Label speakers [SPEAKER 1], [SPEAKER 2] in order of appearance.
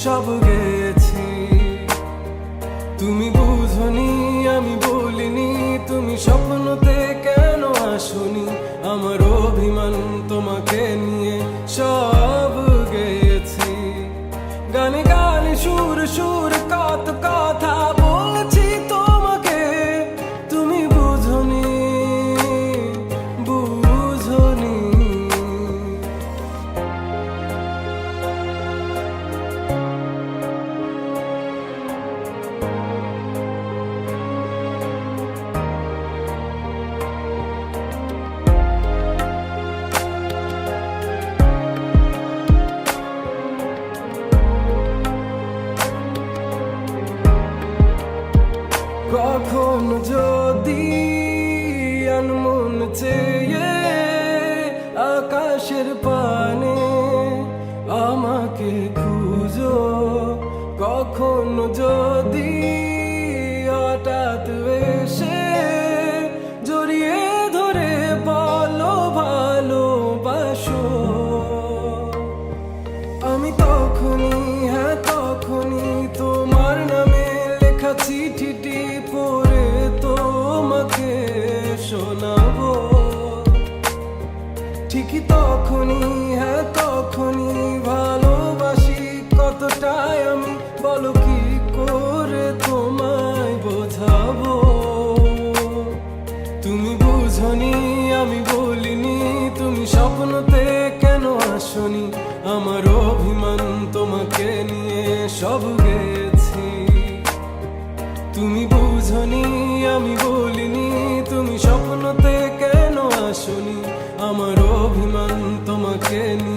[SPEAKER 1] সব গেছি। তুমি বুঝনি আমি বলিনি, তুমি স্বপ্নতে কেন আসনি, আমার অভিমান তোমাকে নিয়ে সব গেছি। গানে গানে সুর সুর কত কথা বলছি তোমাকে, তুমি বুঝনি বুঝনি। কখন যদি আনমন চেয়ে আকাশের পানে আমাকে খুঁজো, কখন যদি হঠাৎ এসে জড়িয়ে ধরে বলো ভালোবাসো, আমি তখনই হ্যাঁ তখনই তোমার নামে লেখা চিঠিটি পড়ে তোমাকে শোনাবো। ঠিকই তখনই হ্যাঁ তখনই ভালোবাসি কতটাই আমি, বলো কি করে তোমায় বোঝাবো। তুমি বুঝনি আমি বলিনি, তুমি স্বপ্নতে কেন আসনি, আমার অভিমান তোমাকে নিয়ে সব গেছি। তুমি বুঝনি আমি বলিনি, তুমি স্বপ্নতে কেন আসনি, আমার অভিমান তোমাকে নিয়ে